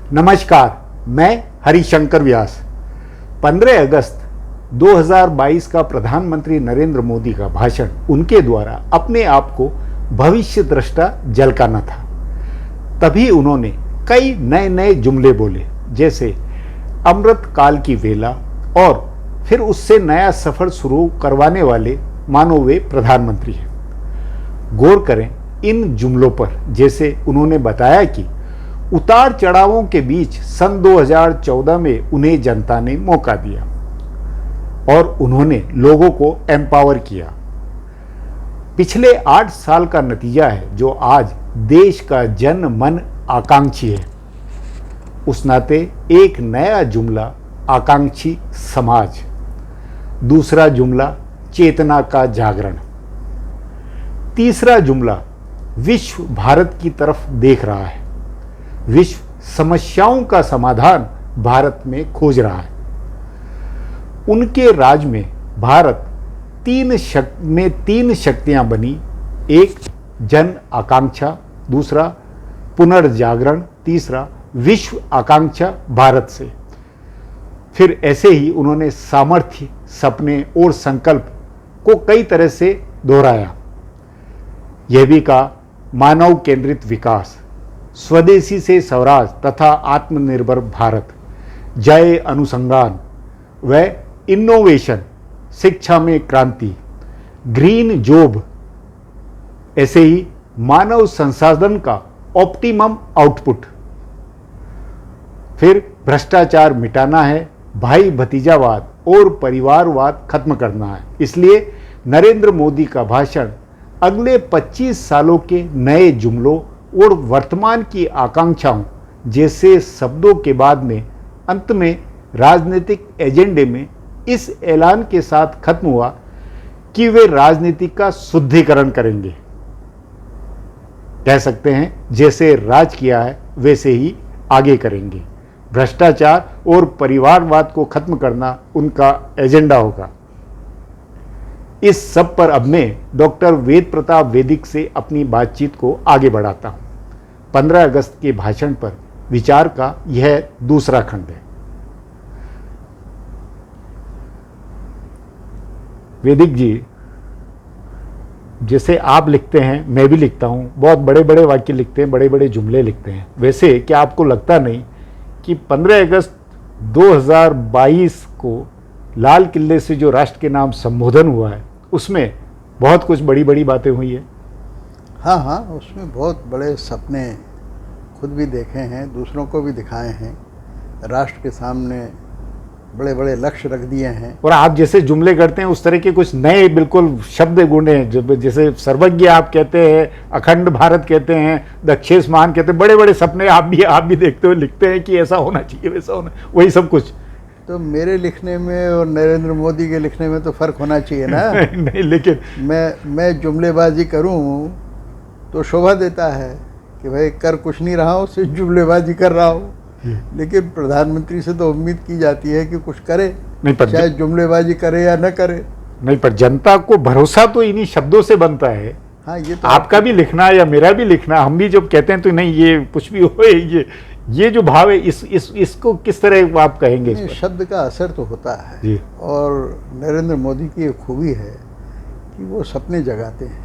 नमस्कार, मैं हरिशंकर व्यास। 15 अगस्त 2022 का प्रधानमंत्री नरेंद्र मोदी का भाषण उनके द्वारा अपने आप को भविष्य दृष्टा झलकाना था। तभी उन्होंने कई नए नए जुमले बोले, जैसे अमृत काल की वेला, और फिर उससे नया सफर शुरू करवाने वाले मानो वे प्रधानमंत्री हैं। गौर करें इन जुमलों पर। जैसे उन्होंने बताया कि उतार चढ़ावों के बीच सन 2014 में उन्हें जनता ने मौका दिया और उन्होंने लोगों को एम्पावर किया। पिछले 8 साल का नतीजा है जो आज देश का जन मन आकांक्षी है। उस नाते एक नया जुमला आकांक्षी समाज, दूसरा जुमला चेतना का जागरण, तीसरा जुमला विश्व भारत की तरफ देख रहा है। विश्व समस्याओं का समाधान भारत में खोज रहा है। उनके राज में भारत तीन शक्तियां बनी, एक जन आकांक्षा, दूसरा पुनर्जागरण, तीसरा विश्व आकांक्षा भारत से। फिर ऐसे ही उन्होंने सामर्थ्य, सपने और संकल्प को कई तरह से दोहराया। यह भी कहा मानव केंद्रित विकास, स्वदेशी से स्वराज तथा आत्मनिर्भर भारत, जय अनुसंधान व इनोवेशन, शिक्षा में क्रांति, ग्रीन जॉब, ऐसे ही मानव संसाधन का ऑप्टिमम आउटपुट। फिर भ्रष्टाचार मिटाना है, भाई भतीजावाद और परिवारवाद खत्म करना है। इसलिए नरेंद्र मोदी का भाषण अगले 25 सालों के नए जुमलों और वर्तमान की आकांक्षाओं जैसे शब्दों के बाद में अंत में राजनीतिक एजेंडे में इस ऐलान के साथ खत्म हुआ कि वे राजनीति का शुद्धिकरण करेंगे। कह सकते हैं जैसे राज किया है वैसे ही आगे करेंगे। भ्रष्टाचार और परिवारवाद को खत्म करना उनका एजेंडा होगा। इस सब पर अब मैं डॉक्टर वेद प्रताप वैदिक से अपनी बातचीत को आगे बढ़ाता हूं। 15 अगस्त के भाषण पर विचार का यह दूसरा खंड है। वैदिक जी, जैसे आप लिखते हैं मैं भी लिखता हूं, बहुत बड़े बड़े वाक्य लिखते हैं, बड़े बड़े जुमले लिखते हैं। वैसे क्या आपको लगता नहीं कि 15 अगस्त 2022 को लाल किले से जो राष्ट्र के नाम संबोधन हुआ है उसमें बहुत कुछ बड़ी बड़ी बातें हुई है? हाँ, उसमें बहुत बड़े सपने खुद भी देखे हैं, दूसरों को भी दिखाए हैं, राष्ट्र के सामने बड़े बड़े लक्ष्य रख दिए हैं। और आप जैसे जुमले करते हैं उस तरह के कुछ नए बिल्कुल शब्द गुणे हैं, जैसे सर्वज्ञ आप कहते हैं, अखंड भारत कहते हैं, दक्षेश मान कहते हैं। बड़े बड़े सपने आप भी देखते हुए लिखते हैं कि ऐसा होना चाहिए, वैसा होना, वही सब कुछ। तो मेरे लिखने में और नरेंद्र मोदी के लिखने में तो फ़र्क होना चाहिए ना। नहीं, लेकिन मैं जुमलेबाजी करूं तो शोभा देता है कि भाई कर कुछ नहीं रहा हूँ, सिर्फ जुमलेबाजी कर रहा हूँ। लेकिन प्रधानमंत्री से तो उम्मीद की जाती है कि कुछ करे, नहीं पर चाहे जुमलेबाजी करे या न करे। नहीं, पर जनता को भरोसा तो इन्हीं शब्दों से बनता है। हाँ, ये तो आपका भी लिखना या मेरा भी लिखना, हम भी जब कहते हैं तो नहीं ये कुछ भी हो, ये जो भाव है इसको किस तरह आप कहेंगे? शब्द का असर तो होता है जी। और नरेंद्र मोदी की एक खूबी है कि वो सपने जगाते हैं।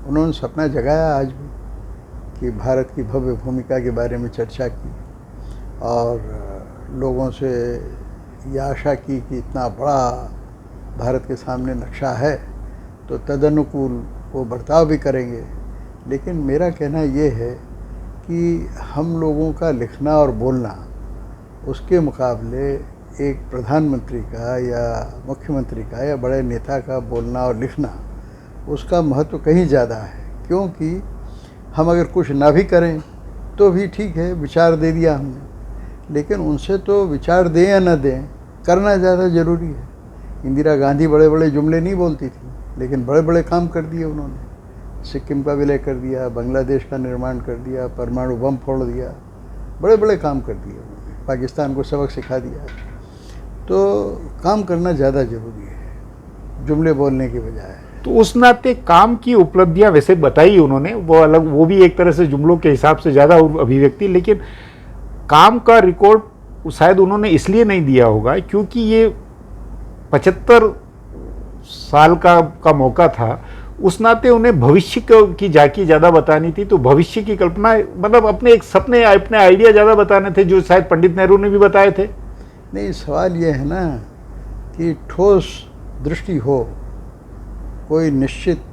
उन्होंने सपना जगाया आज भी कि भारत की भव्य भूमिका के बारे में चर्चा की और लोगों से ये आशा की कि इतना बड़ा भारत के सामने नक्शा है तो तदनुकूल वो बर्ताव भी करेंगे। लेकिन मेरा कहना ये है कि हम लोगों का लिखना और बोलना, उसके मुकाबले एक प्रधानमंत्री का या मुख्यमंत्री का या बड़े नेता का बोलना और लिखना, उसका महत्व कहीं ज़्यादा है। क्योंकि हम अगर कुछ ना भी करें तो भी ठीक है, विचार दे दिया हमने, लेकिन उनसे तो विचार दें या न दें, करना ज़्यादा ज़रूरी है। इंदिरा गांधी बड़े बड़े जुमले नहीं बोलती थी, लेकिन बड़े बड़े काम कर दिए उन्होंने। सिक्किम का विलय कर दिया, बांग्लादेश का निर्माण कर दिया, परमाणु बम फोड़ दिया, बड़े बड़े काम कर दिए उन्होंने, पाकिस्तान को सबक सिखा दिया। तो काम करना ज़्यादा ज़रूरी है जुमले बोलने की बजाय। तो उस नाते काम की उपलब्धियां वैसे बताई उन्होंने, वो अलग, वो भी एक तरह से जुमलों के हिसाब से ज़्यादा अभिव्यक्ति। लेकिन काम का रिकॉर्ड शायद उन्होंने इसलिए नहीं दिया होगा क्योंकि ये 75 साल का मौका था, उस नाते उन्हें भविष्य की झांकी ज़्यादा बतानी थी, तो भविष्य की कल्पना, मतलब अपने एक सपने, अपने आइडिया ज़्यादा बताने थे, जो शायद पंडित नेहरू ने भी बताए थे। नहीं, सवाल ये है ना कि ठोस दृष्टि हो, कोई निश्चित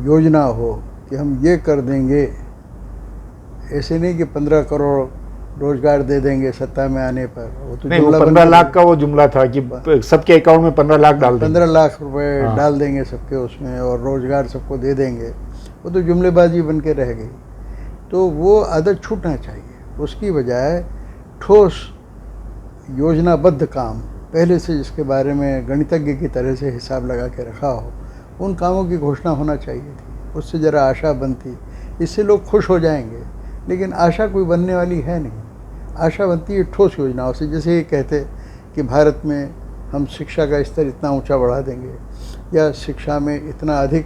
योजना हो कि हम ये कर देंगे। ऐसे नहीं कि 15 करोड़ रोजगार दे देंगे सत्ता में आने पर। वो तो नहीं, वो 15 लाख का वो जुमला था कि सबके अकाउंट में 15 लाख डाल देंगे, 15 लाख रुपए डाल देंगे सबके उसमें और रोजगार सबको दे देंगे। वो तो जुमलेबाजी बन के रह गई। तो वो आदत छूटना चाहिए। उसकी बजाय ठोस योजनाबद्ध काम पहले से, जिसके बारे में गणितज्ञ की तरह से हिसाब लगा के रखा हो, उन कामों की घोषणा होना चाहिए थी। उससे ज़रा आशा बनती, इससे लोग खुश हो जाएंगे। लेकिन आशा कोई बनने वाली है नहीं। आशा बनती है ठोस योजनाओं से। जैसे ये कहते कि भारत में हम शिक्षा का स्तर इतना ऊंचा बढ़ा देंगे, या शिक्षा में इतना अधिक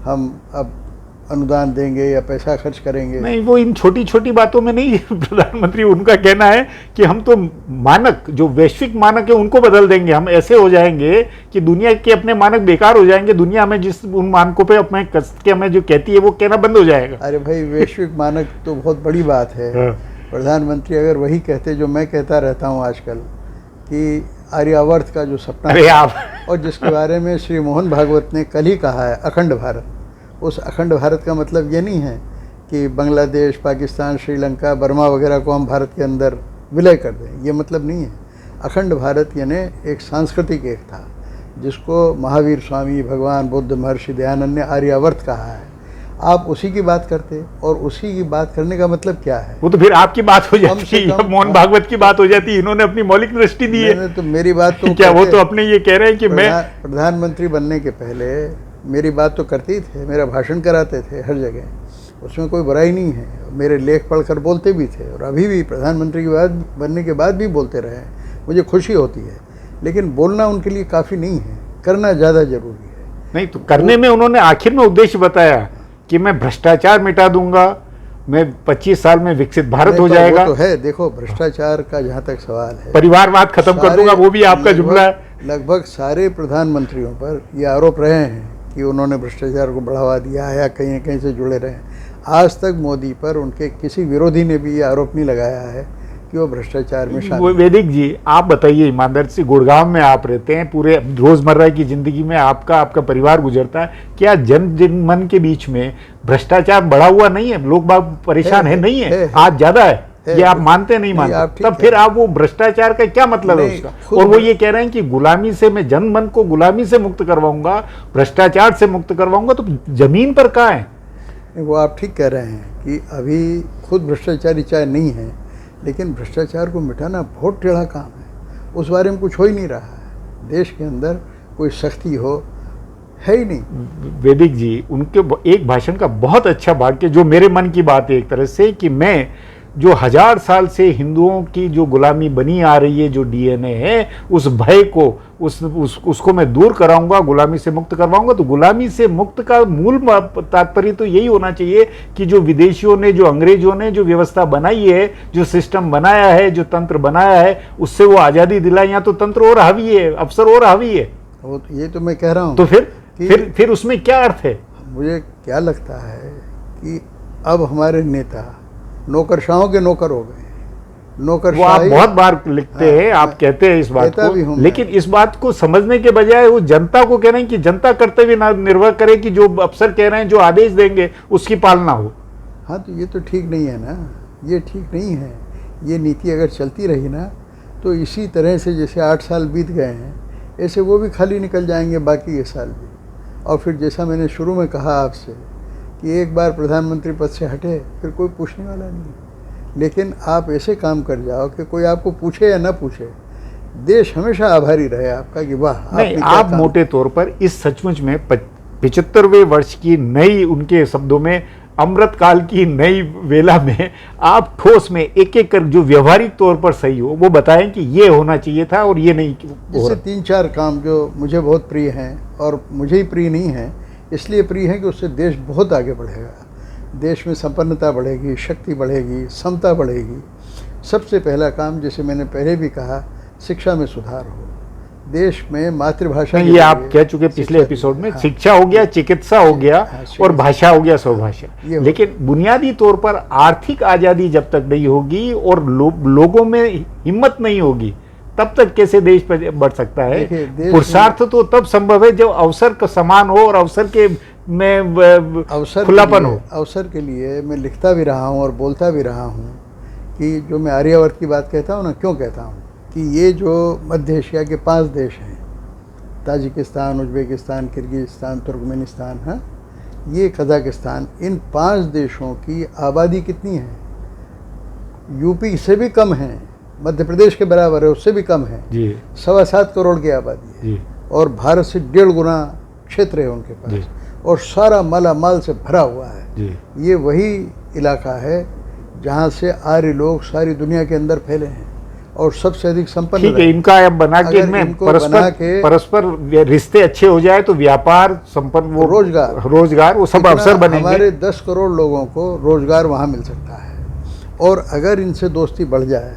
हम अब अनुदान देंगे या पैसा खर्च करेंगे। नहीं, वो इन छोटी छोटी बातों में नहीं। प्रधानमंत्री, उनका कहना है कि हम तो मानक, जो वैश्विक मानक है उनको बदल देंगे, हम ऐसे हो जाएंगे कि दुनिया के अपने मानक बेकार हो जाएंगे, दुनिया हमें जिस उन मानकों पे अपने कस के हमें जो कहती है वो कहना बंद हो जाएगा। अरे भाई, वैश्विक मानक तो बहुत बड़ी बात है। प्रधानमंत्री अगर वही कहते जो मैं कहता रहता हूँ आजकल, कि आर्यावर्त का जो सपना, अरे आप और जिसके बारे में श्री मोहन भागवत ने कल ही कहा है, अखंड भारत। उस अखंड भारत का मतलब ये नहीं है कि बांग्लादेश, पाकिस्तान, श्रीलंका, बर्मा वगैरह को हम भारत के अंदर विलय कर दें, ये मतलब नहीं है। अखंड भारत यानी एक सांस्कृतिक एक था, जिसको महावीर स्वामी, भगवान बुद्ध, महर्षि दयानंद ने आर्यावर्त कहा है। आप उसी की बात करते, और उसी की बात करने का मतलब क्या है? वो तो फिर आपकी बात हो जाती है, मोहन भागवत की बात हो जाती है। इन्होंने अपनी मौलिक दृष्टि दी है। तो मेरी बात तो क्या वो तो अपने ये कह रहे हैं कि मैं प्रधानमंत्री बनने के पहले मेरी बात तो करते ही थे, मेरा भाषण कराते थे हर जगह, उसमें कोई बुराई नहीं है। मेरे लेख पढ़कर बोलते भी थे, और अभी भी प्रधानमंत्री के बाद बनने के बाद भी बोलते रहे। मुझे खुशी होती है। लेकिन बोलना उनके लिए काफ़ी नहीं है, करना ज़्यादा जरूरी है। नहीं, तो करने में उन्होंने आखिर में उद्देश्य बताया कि मैं भ्रष्टाचार मिटा दूंगा, मैं 25 साल में विकसित भारत हो जाएगा। वो तो है। देखो, भ्रष्टाचार का जहाँ तक सवाल है, परिवारवाद खत्म कर दूंगा, वो भी आपका जुमला है। लगभग सारे प्रधानमंत्रियों पर ये आरोप रहे हैं कि उन्होंने भ्रष्टाचार को बढ़ावा दिया है या कहीं कहीं से जुड़े रहे। आज तक मोदी पर उनके किसी विरोधी ने भी ये आरोप नहीं लगाया है कि वो भ्रष्टाचार में शामिल। वैदिक जी, आप बताइए ईमानदारी से, गुड़गांव में आप रहते हैं, पूरे रोजमर्रा की जिंदगी में आपका परिवार गुजरता है, क्या जन मन के बीच में भ्रष्टाचार बढ़ा हुआ नहीं है? लोग बाग परेशान है नहीं है? आज ज्यादा है। ये आप मानते नहीं मानते? तब फिर आप वो भ्रष्टाचार का क्या मतलब है उसका? और वो ये कह रहे हैं कि गुलामी से, मैं जनमन को गुलामी से मुक्त करवाऊंगा, भ्रष्टाचार से मुक्त करवाऊंगा। तो जमीन पर कहाँ है? वो आप ठीक कह रहे हैं कि अभी खुद भ्रष्टाचारी चाहे नहीं है, लेकिन भ्रष्टाचार को मिटाना बहुत टेढ़ा काम है। उस बारे में कुछ हो ही नहीं रहा है। देश के अंदर कोई सख्ती हो है ही नहीं। वैदिक जी, उनके एक भाषण का बहुत अच्छा वाक्य जो मेरे मन की बात है एक तरह से, कि मैं जो 1000 साल से हिंदुओं की जो गुलामी बनी आ रही है, जो डीएनए है, उस भय को उसको मैं दूर कराऊंगा, गुलामी से मुक्त करवाऊंगा। तो गुलामी से मुक्त का मूल तात्पर्य तो यही होना चाहिए कि जो विदेशियों ने, जो अंग्रेजों ने जो व्यवस्था बनाई है, जो सिस्टम बनाया है, जो तंत्र बनाया है, उससे वो आज़ादी दिलाई। या तो तंत्र और हावी है, अफसर और हावी है। वो तो ये तो मैं कह रहा हूँ। तो फिर उसमें क्या अर्थ है? मुझे क्या लगता है कि अब हमारे नेता नौकरशाहों के नौकर हो गए। वो आप बहुत बार लिखते हैं, आप कहते हैं इस बात को, लेकिन इस बात को समझने के बजाय वो जनता को कह रहे हैं कि जनता कर्तव्य निर्भर करे कि जो अफसर कह रहे हैं, जो आदेश देंगे, उसकी पालना हो। हाँ, तो ये तो ठीक नहीं है ना, ये ठीक नहीं है। ये नीति अगर चलती रही ना, तो इसी तरह से जैसे 8 साल बीत गए हैं, ऐसे वो भी खाली निकल जाएंगे बाकी ये साल भी। और फिर जैसा मैंने शुरू में कहा आपसे कि एक बार प्रधानमंत्री पद से हटे, फिर कोई पूछने वाला नहीं। लेकिन आप ऐसे काम कर जाओ कि कोई आपको पूछे या ना पूछे, देश हमेशा आभारी रहे आपका कि वाह। नहीं, आप मोटे तौर पर इस सचमुच में 75वें वर्ष की नई, उनके शब्दों में अमृत काल की नई वेला में आप ठोस में एक एक कर जो व्यवहारिक तौर पर सही हो वो बताएं कि ये होना चाहिए था और ये नहीं। जैसे 3-4 काम जो मुझे बहुत प्रिय हैं, और मुझे ही प्रिय नहीं है, इसलिए प्रिय है कि उससे देश बहुत आगे बढ़ेगा। देश में संपन्नता बढ़ेगी, शक्ति बढ़ेगी, समता बढ़ेगी, सबसे पहला काम, जैसे मैंने पहले भी कहा, शिक्षा में सुधार हो। देश में मातृभाषा ये आप कह चुके पिछले एपिसोड में, शिक्षा हो गया, चिकित्सा हो गया, और भाषा हो गया, स्वभाषा। लेकिन बुनियादी तौर पर आर्थिक आजादी जब तक नहीं होगी और लोगों में हिम्मत नहीं होगी, तब तक कैसे देश पर बढ़ सकता है? पुरुषार्थ तो तब संभव है जब अवसर का समान हो और अवसर के में खुलापन हो। अवसर के लिए मैं लिखता भी रहा हूँ और बोलता भी रहा हूँ कि जो मैं आर्यावर्त की बात कहता हूँ ना, क्यों कहता हूँ कि ये जो मध्य एशिया के 5 देश हैं, ताजिकिस्तान, उज्बेकिस्तान, किर्गिस्तान, तुर्कमेनिस्तान, हाँ, ये कजाकिस्तान, इन 5 देशों की आबादी कितनी है? यूपी से भी कम है, मध्य प्रदेश के बराबर है, उससे भी कम है जी। 7.25 करोड़ की आबादी है जी। और भारत से 1.5 गुना क्षेत्र है उनके पास जी। और सारा माला माल से भरा हुआ है जी। ये वही इलाका है जहाँ से आर्य लोग सारी दुनिया के अंदर फैले हैं और सबसे अधिक संपन्न। ठीक है, इनका अब बना के इनमें परस्पर रिश्ते अच्छे हो जाए तो व्यापार, संपन्न, वो रोजगार वो सब अवसर बनेंगे। हमारे 10 करोड़ लोगों को रोजगार वहाँ मिल सकता है। और अगर इनसे दोस्ती बढ़ जाए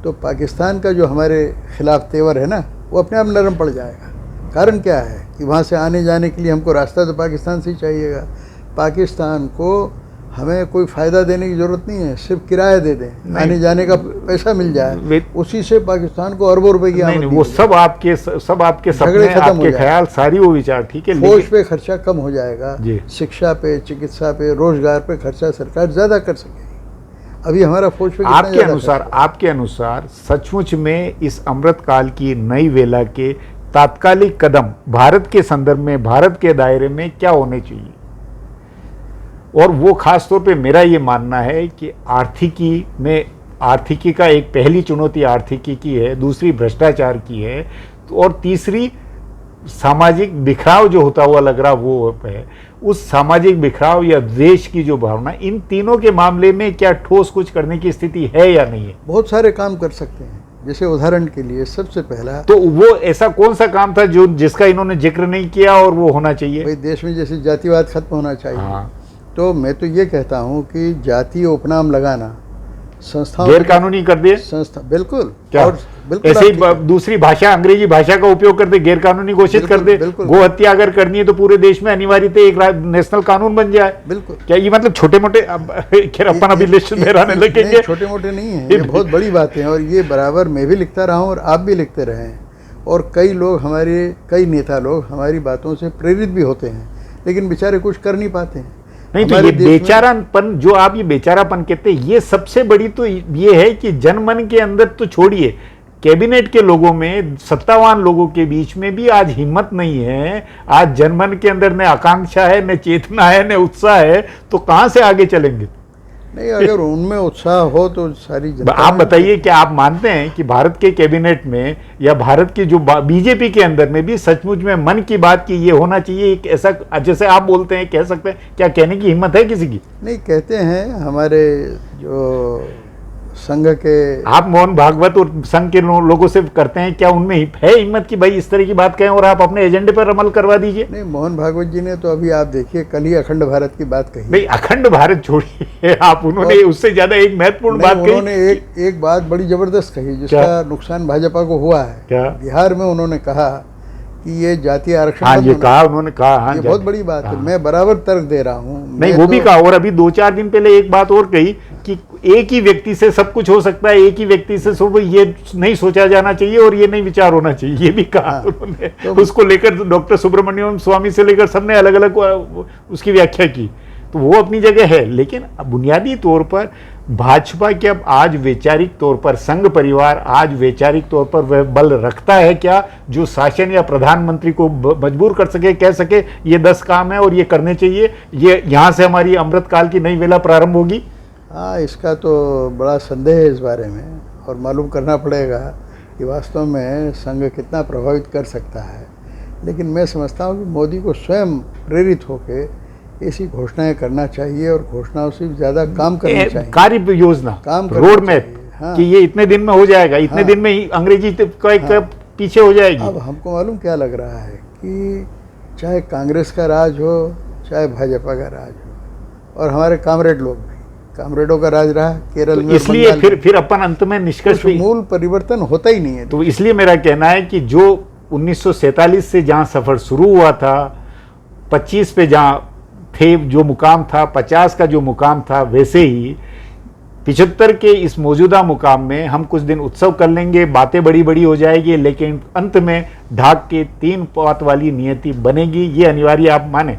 तो पाकिस्तान का जो हमारे खिलाफ तेवर है ना, वो अपने आप नरम पड़ जाएगा। कारण क्या है कि वहाँ से आने जाने के लिए हमको रास्ता तो पाकिस्तान से ही चाहिएगा। पाकिस्तान को हमें कोई फ़ायदा देने की ज़रूरत नहीं है, सिर्फ किराया दे दें, आने जाने का पैसा मिल जाए, उसी से पाकिस्तान को अरबों रुपए की आमदनी। वो सब आपके सपने, आपके ख्याल, सारी वो विचार ठीक है। फौज पे खर्चा कम हो जाएगा, शिक्षा पे, चिकित्सा पे, रोजगार पे खर्चा सरकार ज़्यादा कर सकेगी। अभी हमारा फौज पे आपके अनुसार सचमुच में इस अमृतकाल की नई वेला के तात्कालिक कदम भारत के संदर्भ में, भारत के दायरे में क्या होने चाहिए? और वो खास तौर पे मेरा ये मानना है कि आर्थिकी का एक पहली चुनौती आर्थिकी की है, दूसरी भ्रष्टाचार की है, और तीसरी सामाजिक बिखराव जो होता हुआ लग रहा वो है। उस सामाजिक बिखराव या द्वेष की जो भावना, इन तीनों के मामले में क्या ठोस कुछ करने की स्थिति है या नहीं है? बहुत सारे काम कर सकते हैं। जैसे उदाहरण के लिए सबसे पहला, तो वो ऐसा कौन सा काम था जो जिसका इन्होंने जिक्र नहीं किया और वो होना चाहिए? भाई, देश में जैसे जातिवाद खत्म होना चाहिए। हाँ। तो मैं तो ये कहता हूँ कि जातीय उपनाम लगाना संस्थाओं गैर कानूनी कर दिए। संस्था बिल्कुल, क्या और बिल्कुल ऐसे ही दूसरी भाषा, अंग्रेजी भाषा का उपयोग कर दे, गैर कानूनी घोषित कर दे। गो हत्या अगर करनी है तो पूरे देश में अनिवार्यत एक नेशनल कानून बन जाए। बिल्कुल। क्या ये मतलब छोटे मोटे, अपन अभी लिस्ट दोहराने लगेंगे? छोटे मोटे नहीं है, ये बहुत बड़ी बात है। और ये बराबर मैं भी लिखता रहा हूँ और आप भी लिखते रहे हैं, और कई लोग हमारे, कई नेता लोग हमारी बातों से प्रेरित भी होते हैं, लेकिन बेचारे कुछ कर नहीं पाते हैं। नहीं तो ये बेचारापन, जो आप ये बेचारापन कहते हैं, ये सबसे बड़ी तो ये है कि जनमन के अंदर तो छोड़िए, कैबिनेट के लोगों में, सत्तावान लोगों के बीच में भी आज हिम्मत नहीं है। आज जनमन के अंदर न आकांक्षा है, न चेतना है, न उत्साह है, तो कहां से आगे चलेंगे? नहीं, अगर उनमें उत्साह हो तो सारी जनता। आप बताइए कि आप मानते हैं कि भारत के कैबिनेट में या भारत की जो बीजेपी के अंदर में भी सचमुच में मन की बात की ये होना चाहिए, एक ऐसा, जैसे आप बोलते हैं, कह सकते हैं, क्या कहने की हिम्मत है किसी की? नहीं, कहते हैं हमारे जो संघ के, आप मोहन भागवत और संघ के लोगों से करते हैं, क्या उनमें है हिम्मत कि भाई इस तरह की बात कहें और आप अपने एजेंडे पर अमल करवा दीजिए? नहीं, मोहन भागवत जी ने तो अभी आप देखिए कल ही अखंड भारत की बात कही। नहीं, अखंड भारत छोड़िए आप, उन्होंने उससे ज्यादा एक महत्वपूर्ण बात कही। उन्होंने एक बात बड़ी जबरदस्त कही, जिसका नुकसान भाजपा को हुआ है। क्या? बिहार में उन्होंने कहा कि ये जातीय आरक्षण, हाँ, ये कहा उन्होंने, कहा ये बहुत बड़ी बात है। मैं बराबर तर्क दे रहा हूँ। नहीं, वो भी कहा, और अभी 2-4 दिन पहले एक बात और कही कि एक ही व्यक्ति से सब कुछ हो सकता है, एक ही व्यक्ति से सब, ये नहीं सोचा जाना चाहिए और ये नहीं विचार होना चाहिए, ये भी कहा उन्होंने। तो उसको लेकर डॉक्टर सुब्रमण्यम स्वामी से लेकर सबने अलग अलग उसकी व्याख्या की, तो वो अपनी जगह है। लेकिन बुनियादी तौर पर भाजपा के अब आज वैचारिक तौर पर, संघ परिवार आज वैचारिक तौर पर वह बल रखता है क्या जो शासन या प्रधानमंत्री को मजबूर कर सके, कह सके ये 10 काम है और ये करने चाहिए, ये यहाँ से हमारी अमृतकाल की नई वेला प्रारंभ होगी? हाँ, इसका तो बड़ा संदेह है इस बारे में, और मालूम करना पड़ेगा कि वास्तव में संघ कितना प्रभावित कर सकता है। लेकिन मैं समझता हूँ कि मोदी को स्वयं प्रेरित होकर ऐसी घोषणाएं करना चाहिए, और घोषणाओं से ज़्यादा काम करना चाहिए। कार्य योजना, रोड मैप, हाँ, कि ये इतने दिन में हो जाएगा, इतने दिन में ही अंग्रेजी का पीछे हो जाएगी। अब हमको मालूम क्या लग रहा है कि चाहे कांग्रेस का राज हो, चाहे भाजपा का राज हो, और हमारे कामरेड लोग भी, कामरेडों का राज रहा केरल तो में, इसलिए बंगाल में। फिर अपन अंत में निष्कर्ष कुछ मूल परिवर्तन होता ही नहीं है। तो इसलिए मेरा कहना है कि जो 1947 से जहां सफर शुरू हुआ था, 25 पे जहां थे जो मुकाम था, 50 का जो मुकाम था, वैसे ही 75 के इस मौजूदा मुकाम में हम कुछ दिन उत्सव कर लेंगे, बातें बड़ी बड़ी हो जाएगी, लेकिन अंत में ढाक के 3 पात वाली नियति बनेगी। ये अनिवार्य आप माने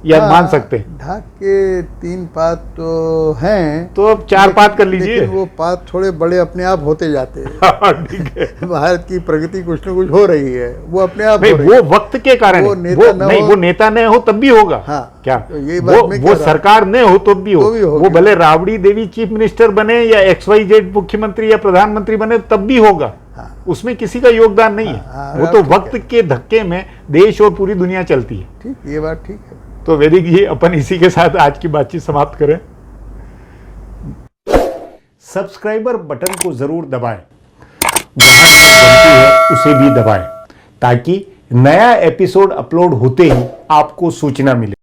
या हाँ, मान सकते हैं? ढाक के 3 पात तो हैं, तो अब 4 पात कर लीजिए। लेकिन वो पात थोड़े बड़े अपने आप होते जाते हैं। हाँ, ठीक है। भारत की प्रगति कुछ न कुछ हो रही है, वो अपने आप नहीं, हो रही वो है। वक्त के कारण वो है। नेता न नहीं, हो- वो नेता न हो तब भी होगा। हाँ, क्या तो यही बात मैं कह वो रहा हूं। सरकार न हो तो भी हो, तो भी होगी। वो भले राबड़ी देवी चीफ मिनिस्टर बने या XYZ मुख्यमंत्री या प्रधानमंत्री बने तब भी होगा। हाँ। उसमें किसी का योगदान नहीं है। हाँ, वो आप तो ठीक वक्त के धक्के में देश और पूरी दुनिया चलती है। ठीक, ये बात ठीक है। तो वैदिक जी, अपन इसी के साथ आज की बातचीत समाप्त करें। सब्सक्राइबर बटन को जरूर दबाएं, घंटी है उसे भी दबाएं, ताकि नया एपिसोड अपलोड होते ही आपको सूचना मिले।